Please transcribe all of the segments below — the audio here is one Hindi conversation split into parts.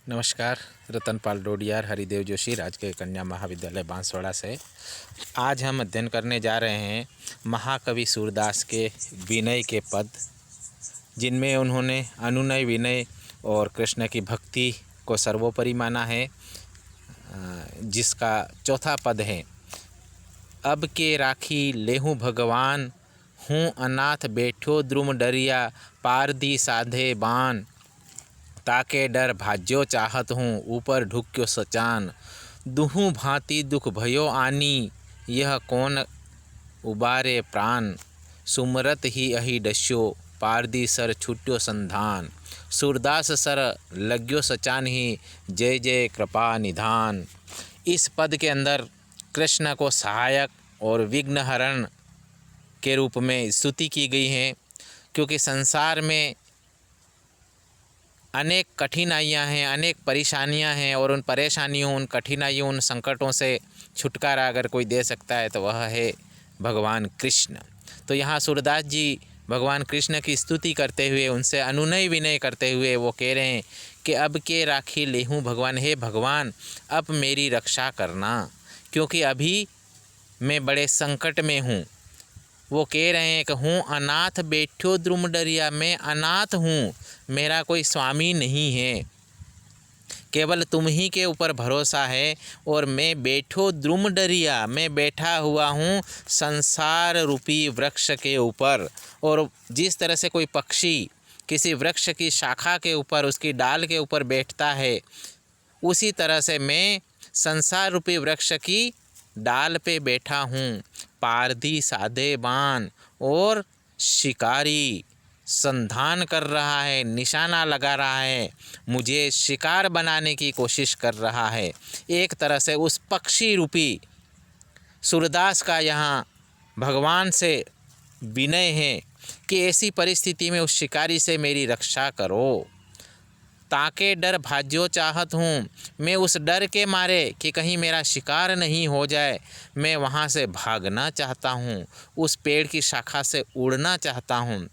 नमस्कार। रतनपाल डोडियार, हरिदेव जोशी, राजकीय कन्या महाविद्यालय बांसवाड़ा से। आज हम अध्ययन करने जा रहे हैं महाकवि सूरदास के विनय के पद, जिनमें उन्होंने अनुनय, विनय और कृष्ण की भक्ति को सर्वोपरि माना है। जिसका चौथा पद है, अब के राखी लेहूँ भगवान, हूँ अनाथ बैठो द्रुम डरिया, पार दी साधे बान, ताके डर भाज्यो चाहत हूँ, ऊपर ढुक्यो सचान, दुहू भांति दुख भयो आनी, यह कौन उबारे प्राण, सुमरत ही अहि डस्यो, पारदी सर छुट्यो संधान, सूरदास सर लग्यो सचान ही, जय जय कृपा निधान। इस पद के अंदर कृष्ण को सहायक और विघ्नहरण के रूप में स्तुति की गई है, क्योंकि संसार में अनेक कठिनाइयाँ हैं, अनेक परेशानियाँ हैं, और उन परेशानियों, उन कठिनाइयों, उन संकटों से छुटकारा अगर कोई दे सकता है तो वह है भगवान कृष्ण। तो यहाँ सूरदास जी भगवान कृष्ण की स्तुति करते हुए, उनसे अनुनय विनय करते हुए वो कह रहे हैं कि अब के राखी लेहूँ भगवान, हे भगवान अब मेरी रक्षा करना, क्योंकि अभी मैं बड़े संकट में हूँ। वो कह रहे हैं कि हूँ अनाथ बैठो द्रुम डरिया, मैं अनाथ हूँ, मेरा कोई स्वामी नहीं है, केवल तुम ही के ऊपर भरोसा है, और मैं बैठो द्रुम डरिया, मैं बैठा हुआ हूँ संसार रूपी वृक्ष के ऊपर। और जिस तरह से कोई पक्षी किसी वृक्ष की शाखा के ऊपर, उसकी डाल के ऊपर बैठता है, उसी तरह से मैं संसार रूपी वृक्ष की डाल पे बैठा हूँ। पारधी साधे बाण, और शिकारी संधान कर रहा है, निशाना लगा रहा है, मुझे शिकार बनाने की कोशिश कर रहा है। एक तरह से उस पक्षी रूपी सूरदास का यहाँ भगवान से विनय है कि ऐसी परिस्थिति में उस शिकारी से मेरी रक्षा करो। ताके डर भाज्यो चाहत हूँ, मैं उस डर के मारे कि कहीं मेरा शिकार नहीं हो जाए, मैं वहाँ से भागना चाहता हूँ, उस पेड़ की शाखा से उड़ना चाहता हूँ,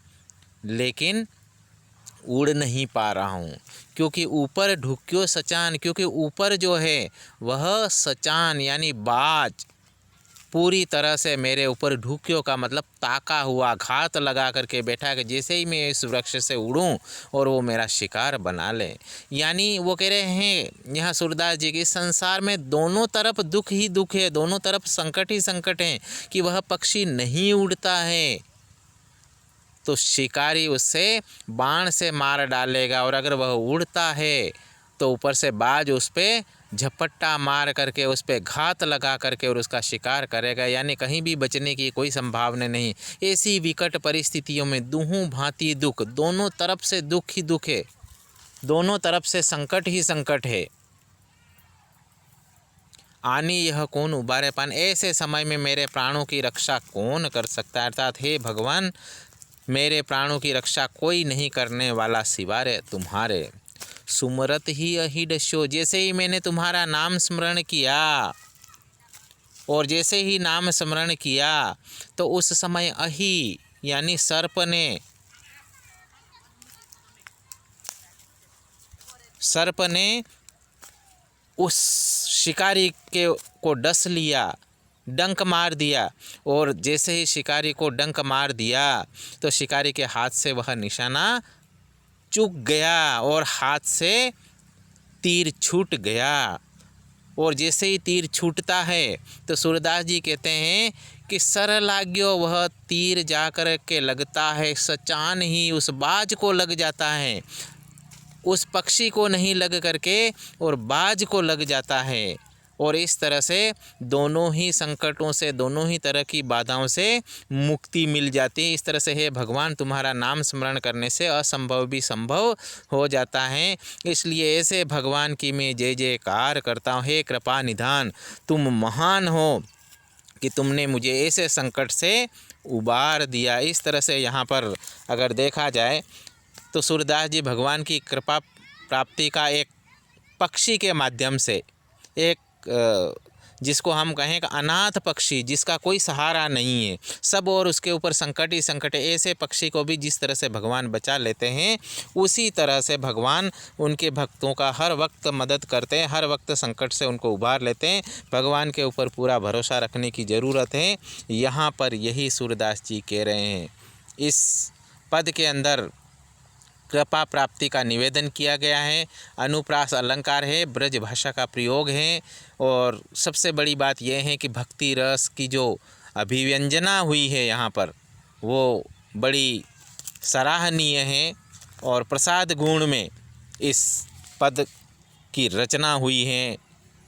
लेकिन उड़ नहीं पा रहा हूँ, क्योंकि ऊपर ढुक्यो सचान, क्योंकि ऊपर जो है वह सचान यानी बाज पूरी तरह से मेरे ऊपर ढुक्यो का मतलब ताका हुआ, घात लगा करके बैठा है कि जैसे ही मैं इस वृक्ष से उड़ूं और वो मेरा शिकार बना ले। यानी वो कह रहे हैं यहाँ सूरदास जी की, संसार में दोनों तरफ दुख ही दुख है, दोनों तरफ संकट ही संकट हैं, कि वह पक्षी नहीं उड़ता है तो शिकारी उससे बाण से मार डालेगा, और अगर वह उड़ता है तो ऊपर से बाज उस पर झपट्टा मार करके, उस पर घात लगा करके और उसका शिकार करेगा। यानी कहीं भी बचने की कोई संभावना नहीं। ऐसी विकट परिस्थितियों में दुहू भांति दुख, दोनों तरफ से दुख ही दुख है, दोनों तरफ से संकट ही संकट है। आनी यह कौन उबारे पान, ऐसे समय में मेरे प्राणों की रक्षा कौन कर सकता है। अर्थात हे भगवान, मेरे प्राणों की रक्षा कोई नहीं करने वाला सिवाय तुम्हारे। सुमरत ही अहि डस्यो, जैसे ही मैंने तुम्हारा नाम स्मरण किया, और जैसे ही नाम स्मरण किया तो उस समय अहि यानी सर्प ने उस शिकारी को डस लिया, डंक मार दिया। और जैसे ही शिकारी को डंक मार दिया तो शिकारी के हाथ से वह निशाना चूक गया और हाथ से तीर छूट गया। और जैसे ही तीर छूटता है तो सूरदास जी कहते हैं कि सर लाग्यो, वह तीर जाकर के लगता है सचान ही, उस बाज को लग जाता है, उस पक्षी को नहीं लग करके और बाज को लग जाता है। और इस तरह से दोनों ही संकटों से, दोनों ही तरह की बाधाओं से मुक्ति मिल जाती है। इस तरह से हे भगवान, तुम्हारा नाम स्मरण करने से असंभव भी संभव हो जाता है। इसलिए ऐसे भगवान की मैं जय जयकार करता हूँ। हे कृपा निधान, तुम महान हो कि तुमने मुझे ऐसे संकट से उबार दिया। इस तरह से यहाँ पर अगर देखा जाए तो सूरदास जी भगवान की कृपा प्राप्ति का एक पक्षी के माध्यम से, एक जिसको हम कहें कि अनाथ पक्षी, जिसका कोई सहारा नहीं है, सब और उसके ऊपर संकट ही संकट है, ऐसे पक्षी को भी जिस तरह से भगवान बचा लेते हैं, उसी तरह से भगवान उनके भक्तों का हर वक्त मदद करते हैं, हर वक्त संकट से उनको उबार लेते हैं। भगवान के ऊपर पूरा भरोसा रखने की ज़रूरत है। यहाँ पर यही सूरदास जी कह रहे हैं। इस पद के अंदर कृपा प्राप्ति का निवेदन किया गया है, अनुप्रास अलंकार है, ब्रज भाषा का प्रयोग है, और सबसे बड़ी बात यह है कि भक्ति रस की जो अभिव्यंजना हुई है यहाँ पर वो बड़ी सराहनीय है, और प्रसाद गुण में इस पद की रचना हुई है।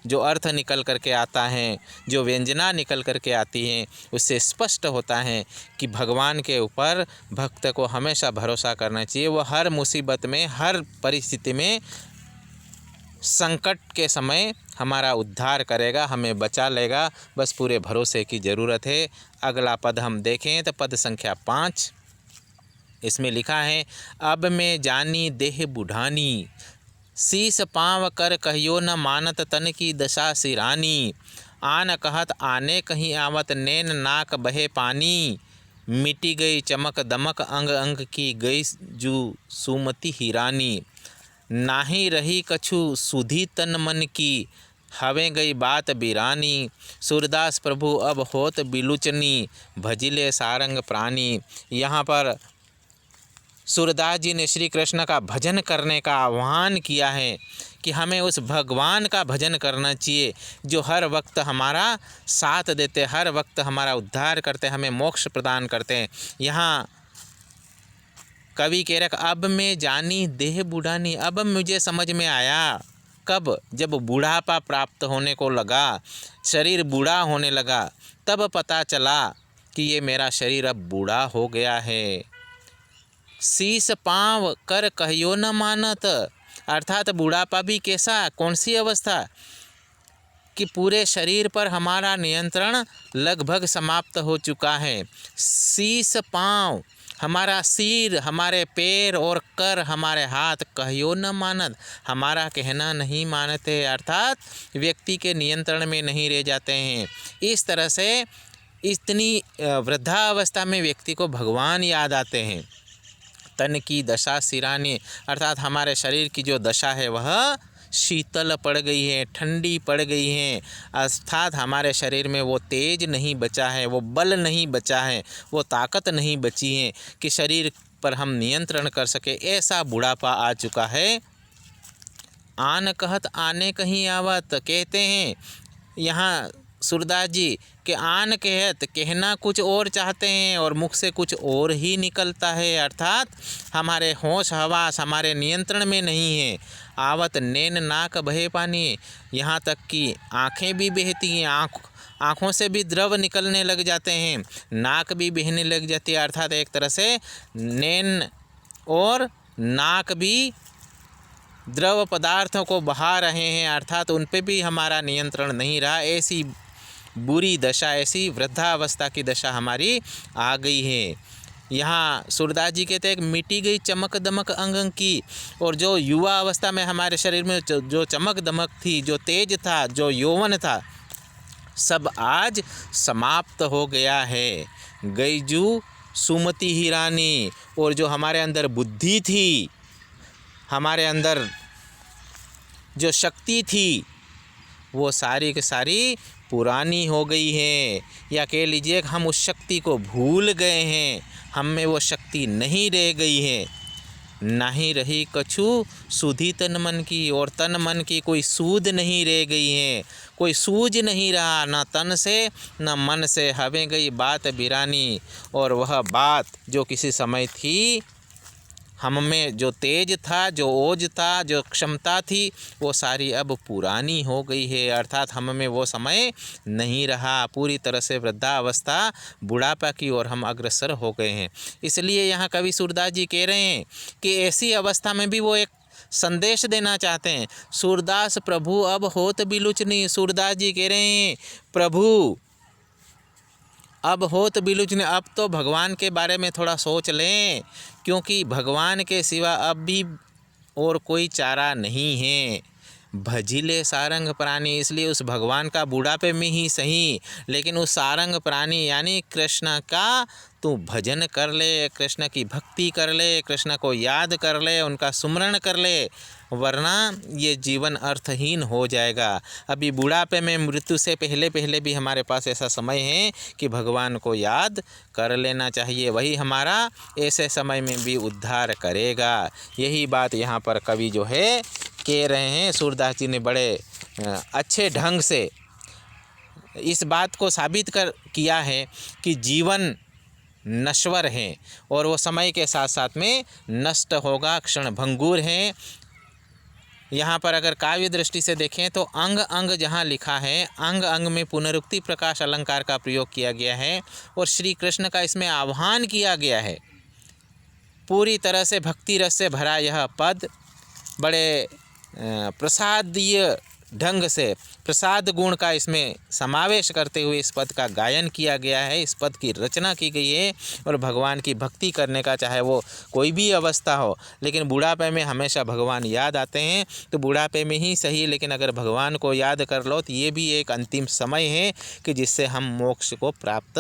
जो अर्थ निकल करके आता है, जो व्यंजना निकल करके आती हैं, उससे स्पष्ट होता है कि भगवान के ऊपर भक्त को हमेशा भरोसा करना चाहिए। वो हर मुसीबत में, हर परिस्थिति में, संकट के समय हमारा उद्धार करेगा, हमें बचा लेगा। बस पूरे भरोसे की ज़रूरत है। अगला पद हम देखें तो पद संख्या 5, इसमें लिखा है, अब मैं जानी देह बुढ़ानी, शीस पाँव कर कहियो न मानत तन की दशा सिरानी, आन कहत आने कहीं आवत नैन नाक बहे पानी, मिटी गई चमक दमक अंग अंग की गई जू सुमति हिरानी, नाही रही कछु सुधी तन मन की, हवे गई बात बिरानी, सूरदास प्रभु अब होत बिलुचनी, भजिले सारंग प्राणी। यहाँ पर सूरदास जी ने श्री कृष्ण का भजन करने का आह्वान किया है कि हमें उस भगवान का भजन करना चाहिए जो हर वक्त हमारा साथ देते, हर वक्त हमारा उद्धार करते, हमें मोक्ष प्रदान करते हैं। यहाँ कवि कह रहा, अब मैं जानी देह बुढ़ानी, अब मुझे समझ में आया। कब? जब बूढ़ापा प्राप्त होने को लगा, शरीर बूढ़ा होने लगा, तब पता चला कि ये मेरा शरीर अब बूढ़ा हो गया है। शीस पाँव कर कहियो न मानत, अर्थात बूढ़ापा भी कैसा, कौन सी अवस्था कि पूरे शरीर पर हमारा नियंत्रण लगभग समाप्त हो चुका है। शीस पाँव, हमारा सिर, हमारे पैर, और कर, हमारे हाथ, कहियो न मानत, हमारा कहना नहीं मानते, अर्थात व्यक्ति के नियंत्रण में नहीं रह जाते हैं। इस तरह से इतनी वृद्धावस्था में व्यक्ति को भगवान याद आते हैं। तन की दशा सिरानी, अर्थात हमारे शरीर की जो दशा है वह शीतल पड़ गई है, ठंडी पड़ गई है, अर्थात हमारे शरीर में वो तेज नहीं बचा है, वो बल नहीं बचा है, वो ताकत नहीं बची है कि शरीर पर हम नियंत्रण कर सके। ऐसा बुढ़ापा आ चुका है। आन कहत आने कहीं आवत, कहते हैं यहाँ सूरदास जी कि आन कहत, कहना कुछ और चाहते हैं और मुख से कुछ और ही निकलता है, अर्थात हमारे होश हवास हमारे नियंत्रण में नहीं है। आवत नैन नाक बहे पानी, यहाँ तक कि आँखें भी बहती हैं, आँखों से भी द्रव निकलने लग जाते हैं, नाक भी बहने लग जाती है, अर्थात एक तरह से नैन और नाक भी द्रव पदार्थों को बहा रहे हैं, अर्थात उन पे भी हमारा नियंत्रण नहीं रहा। ऐसी बुरी दशा, ऐसी वृद्धावस्था की दशा हमारी आ गई है। यहाँ सूरदास जी कहते हैं मिटी गई चमक दमक अंग अंग की, और जो युवा अवस्था में हमारे शरीर में जो चमक दमक थी, जो तेज था, जो यौवन था, सब आज समाप्त हो गया है। गईजू सुमति हिरानी, और जो हमारे अंदर बुद्धि थी, हमारे अंदर जो शक्ति थी, वो सारी की सारी पुरानी हो गई है, या कह लीजिए हम उस शक्ति को भूल गए हैं, हम में वो शक्ति नहीं रह गई है। नहीं रही कछु सुधी तन मन की, और तन मन की कोई सूध नहीं रह गई है, कोई सूझ नहीं रहा, न तन से न मन से। हवे गई बात बिरानी, और वह बात जो किसी समय थी, हम में जो तेज था, जो ओज था, जो क्षमता थी, वो सारी अब पुरानी हो गई है, अर्थात हम में वो समय नहीं रहा। पूरी तरह से वृद्धावस्था, बुढ़ापा की ओर हम अग्रसर हो गए हैं। इसलिए यहाँ कवि सूरदास जी कह रहे हैं कि ऐसी अवस्था में भी वो एक संदेश देना चाहते हैं। सूरदास प्रभु अब होत बिलुचनी, सूरदास जी कह रहे हैं प्रभु अब होत बिलुचनी, अब तो भगवान के बारे में थोड़ा सोच लें, क्योंकि भगवान के सिवा अब भी और कोई चारा नहीं है। भजिले सारंग प्राणी, इसलिए उस भगवान का बुढ़ापे में ही सही, लेकिन उस सारंग प्राणी यानी कृष्ण का तू भजन कर ले, कृष्ण की भक्ति कर ले, कृष्ण को याद कर ले, उनका सुमरण कर ले, वरना ये जीवन अर्थहीन हो जाएगा। अभी बुढ़ापे में मृत्यु से पहले पहले भी हमारे पास ऐसा समय है कि भगवान को याद कर लेना चाहिए, वही हमारा ऐसे समय में भी उद्धार करेगा। यही बात यहाँ पर कवि जो है कह रहे हैं। सूरदास जी ने बड़े अच्छे ढंग से इस बात को साबित किया है कि जीवन नश्वर है और वो समय के साथ साथ में नष्ट होगा, क्षण भंगुर है। यहाँ पर अगर काव्य दृष्टि से देखें तो अंग अंग जहाँ लिखा है, अंग अंग में पुनरुक्ति प्रकाश अलंकार का प्रयोग किया गया है और श्री कृष्ण का इसमें आह्वान किया गया है। पूरी तरह से भक्ति रस से भरा यह पद बड़े प्रसादीय ढंग से प्रसाद गुण का इसमें समावेश करते हुए इस पद का गायन किया गया है, इस पद की रचना की गई है। और भगवान की भक्ति करने का चाहे वो कोई भी अवस्था हो, लेकिन बुढ़ापे में हमेशा भगवान याद आते हैं, तो बुढ़ापे में ही सही, लेकिन अगर भगवान को याद कर लो तो ये भी एक अंतिम समय है कि जिससे हम मोक्ष को प्राप्त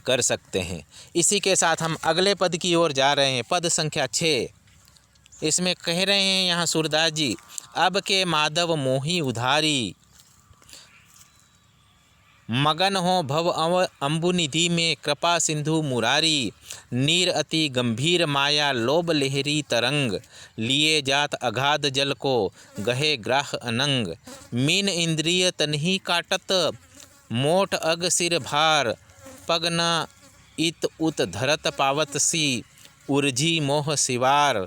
कर सकते हैं। इसी के साथ हम अगले पद की ओर जा रहे हैं, पद संख्या 6। इसमें कह रहे हैं यहाँ सूरदास जी, अब के माधव मोही उधारी, मगन हो भव अम्बुनिधि में कृपा सिंधु मुरारी, नीर अति गंभीर माया लोभ लहरी तरंग, लिए जात अगाध जल को गहे ग्राह अनंग, मीन इंद्रिय तन्ही काटत मोट अग सिर भार, पग न इत उत धरत पावत सी, उर्जी मोह सिवार,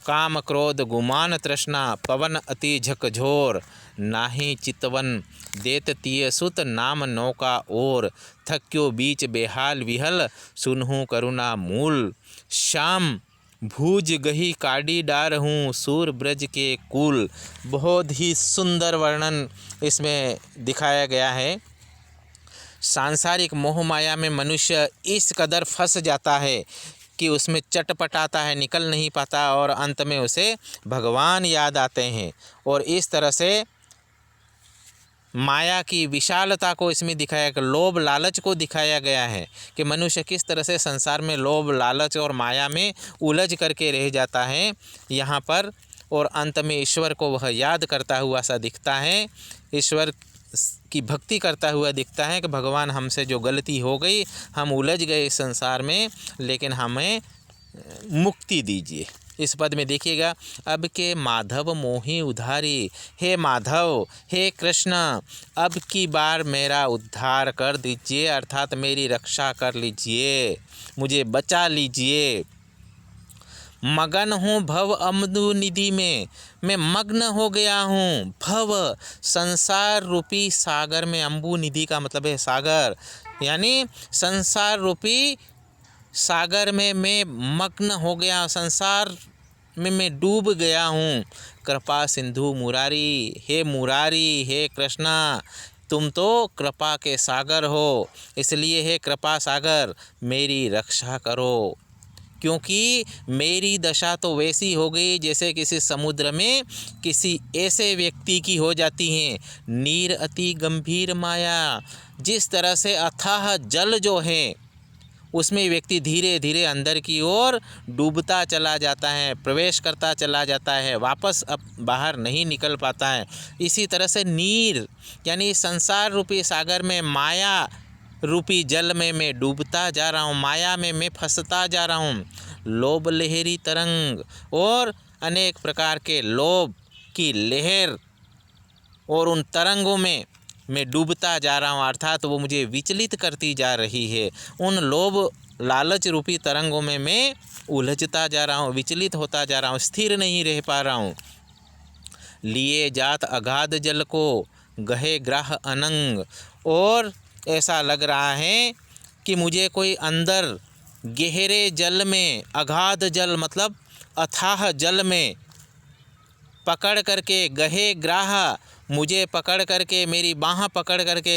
काम क्रोध गुमान तृष्णा पवन अति झकझोर, नाहि चितवन देत तिय सुत नाम नौका ओर, थक्यो बीच बेहाल विहल सुनहु करुणा मूल, श्याम भूज गही काडी डार हूँ सूर ब्रज के कुल। बहुत ही सुंदर वर्णन इसमें दिखाया गया है। सांसारिक मोह माया में मनुष्य इस कदर फंस जाता है कि उसमें चटपटाता है, निकल नहीं पाता और अंत में उसे भगवान याद आते हैं। और इस तरह से माया की विशालता को इसमें दिखाया गया, लोभ लालच को दिखाया गया है कि मनुष्य किस तरह से संसार में लोभ लालच और माया में उलझ करके रह जाता है यहाँ पर, और अंत में ईश्वर को वह याद करता हुआ सा दिखता है, ईश्वर की भक्ति करता हुआ दिखता है कि भगवान हमसे जो गलती हो गई, हम उलझ गए इस संसार में, लेकिन हमें मुक्ति दीजिए। इस पद में देखिएगा, अब के माधव मोही उधारी, हे माधव हे कृष्ण अब की बार मेरा उद्धार कर दीजिए, अर्थात मेरी रक्षा कर लीजिए, मुझे बचा लीजिए। मगन हूँ भव अम्बु निधि में, मैं मग्न हो गया हूँ, भव संसार रूपी सागर में, अम्बु निधि का मतलब है सागर, यानी संसार रूपी सागर में मैं मग्न हो गया, संसार में मैं डूब गया हूँ। कृपा सिंधु मुरारी, हे मुरारी हे कृष्णा तुम तो कृपा के सागर हो, इसलिए हे कृपा सागर मेरी रक्षा करो, क्योंकि मेरी दशा तो वैसी हो गई जैसे किसी समुद्र में किसी ऐसे व्यक्ति की हो जाती है। नीर अति गंभीर माया, जिस तरह से अथाह जल जो है उसमें व्यक्ति धीरे धीरे अंदर की ओर डूबता चला जाता है, प्रवेश करता चला जाता है, वापस अब बाहर नहीं निकल पाता है। इसी तरह से नीर यानी संसार रूपी सागर में माया रूपी जल में मैं डूबता जा रहा हूँ, माया में मैं फंसता जा रहा हूँ। लोभ लहरी तरंग, और अनेक प्रकार के लोभ की लहर और उन तरंगों में मैं डूबता जा रहा हूँ, अर्थात वो मुझे विचलित करती जा रही है। उन लोभ लालच रूपी तरंगों में मैं उलझता जा रहा हूँ, विचलित होता जा रहा हूँ, स्थिर नहीं रह पा रहा हूँ। लिए जात अगाध जल को गहे ग्राह अनंग, और ऐसा लग रहा है कि मुझे कोई अंदर गहरे जल में, अगाध जल मतलब अथाह जल में पकड़ करके, गहे ग्राह मुझे पकड़ करके, मेरी बाँह पकड़ करके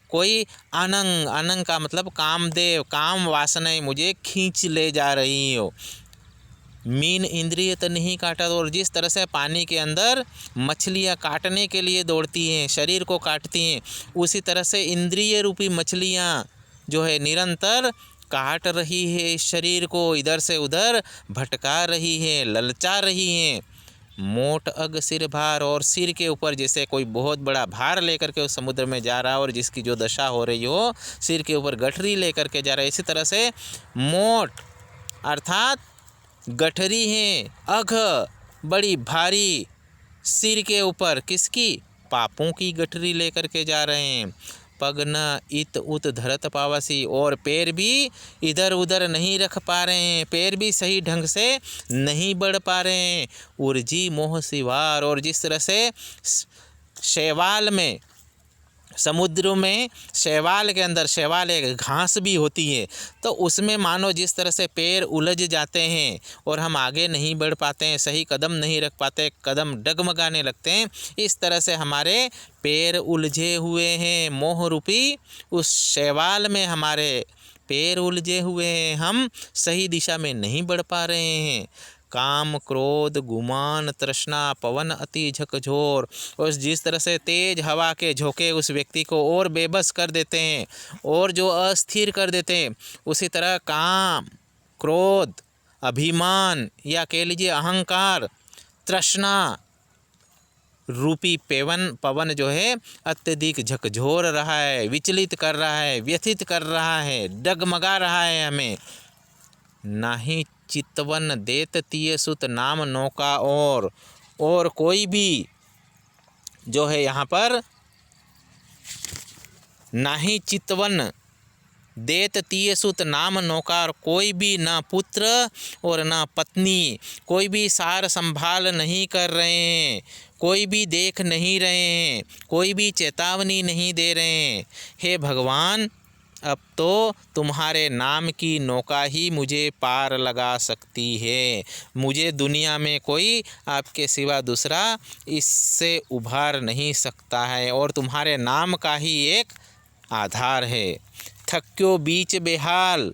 कोई अनंग, अनंग का मतलब कामदेव, काम वासनाएं मुझे खींच ले जा रही हो। मीन इंद्रिय तो नहीं काटा। और जिस तरह से पानी के अंदर मछलियाँ काटने के लिए दौड़ती हैं, शरीर को काटती हैं, उसी तरह से इंद्रिय रूपी मछलियाँ जो है निरंतर काट रही है इस शरीर को, इधर से उधर भटका रही है, ललचा रही हैं। मोट अग सिर भार, और सिर के ऊपर जैसे कोई बहुत बड़ा भार लेकर के उस समुद्र में जा रहा हो और जिसकी जो दशा हो रही हो, सिर के ऊपर गठरी लेकर के जा रहा है। इसी तरह से मोट अर्थात गठरी है, अघ बड़ी भारी, सिर के ऊपर किसकी? पापों की गठरी लेकर के जा रहे हैं। पग न इत उत धरत पावसी, और पैर भी इधर उधर नहीं रख पा रहे हैं, पैर भी सही ढंग से नहीं बढ़ पा रहे हैं। उर्जी मोह सिवार, और जिस तरह से शैवाल में, समुद्र में शैवाल के अंदर, शैवाल एक घास भी होती है, तो उसमें मानो जिस तरह से पैर उलझ जाते हैं और हम आगे नहीं बढ़ पाते हैं, सही कदम नहीं रख पाते, कदम डगमगाने लगते हैं, इस तरह से हमारे पैर उलझे हुए हैं। मोह रूपी उस शैवाल में हमारे पैर उलझे हुए हैं, हम सही दिशा में नहीं बढ़ पा रहे हैं। काम क्रोध गुमान तृष्णा पवन अति झकझोर, और जिस तरह से तेज हवा के झोंके उस व्यक्ति को और बेबस कर देते हैं और जो अस्थिर कर देते हैं, उसी तरह काम क्रोध अभिमान या कह लीजिए अहंकार तृष्णा रूपी पवन जो है अत्यधिक झकझोर रहा है, विचलित कर रहा है, व्यथित कर रहा है, डगमगा रहा है हमें। नाही चितवन देत तीय सुत नाम नौका, और कोई भी जो है यहाँ पर नाही चितवन देत तीय सुत नाम नौका, और कोई भी ना पुत्र और ना पत्नी, कोई भी सार संभाल नहीं कर रहे हैं, कोई भी देख नहीं रहे हैं, कोई भी चेतावनी नहीं दे रहे हैं। हे भगवान, अब तो तुम्हारे नाम की नौका ही मुझे पार लगा सकती है, मुझे दुनिया में कोई आपके सिवा दूसरा इससे उभार नहीं सकता है, और तुम्हारे नाम का ही एक आधार है। थक्यो बीच बेहाल,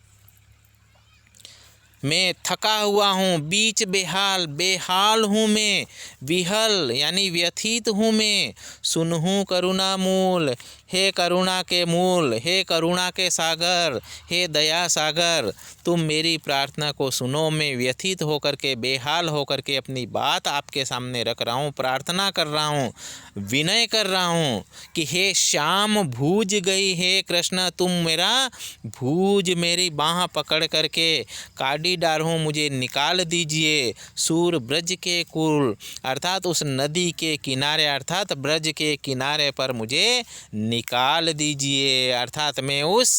मैं थका हुआ हूँ, बीच बेहाल, बेहाल हूँ मैं, विहल यानी व्यथित हूँ मैं। सुनहूँ करुणा मूल, हे करुणा के मूल, हे करुणा के सागर, हे दया सागर, तुम मेरी प्रार्थना को सुनो। मैं व्यथित होकर के, बेहाल होकर के अपनी बात आपके सामने रख रहा हूँ, प्रार्थना कर रहा हूँ, विनय कर रहा हूँ कि हे श्याम भूज गई, हे कृष्ण तुम मेरा भूज, मेरी बाँह पकड़ करके काटी डालूँ, मुझे निकाल दीजिए सूर ब्रज के कुल, अर्थात उस नदी के किनारे, अर्थात ब्रज के किनारे पर मुझे निकाल दीजिए। अर्थात मैं उस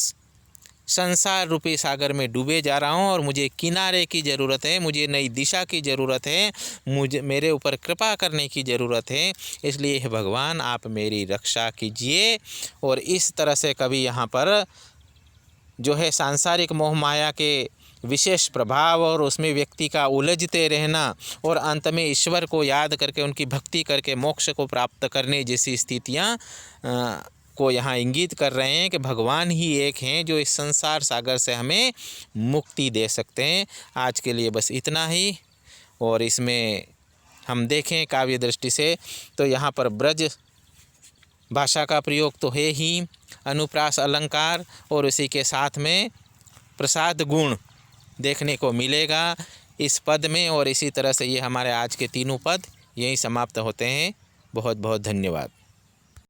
संसार रूपी सागर में डूबे जा रहा हूँ और मुझे किनारे की ज़रूरत है, मुझे नई दिशा की ज़रूरत है, मुझे मेरे ऊपर कृपा करने की ज़रूरत है। इसलिए हे भगवान, आप मेरी रक्षा कीजिए। और इस तरह से कभी यहाँ पर जो है सांसारिक मोह माया के विशेष प्रभाव और उसमें व्यक्ति का उलझते रहना और अंत में ईश्वर को याद करके उनकी भक्ति करके मोक्ष को प्राप्त करने जैसी स्थितियाँ को यहाँ इंगित कर रहे हैं कि भगवान ही एक हैं जो इस संसार सागर से हमें मुक्ति दे सकते हैं। आज के लिए बस इतना ही। और इसमें हम देखें काव्य दृष्टि से तो यहाँ पर ब्रज भाषा का प्रयोग तो है ही, अनुप्रास अलंकार और उसी के साथ में प्रसाद गुण देखने को मिलेगा इस पद में। और इसी तरह से ये हमारे आज के तीनों पद यहीं समाप्त होते हैं। बहुत बहुत धन्यवाद।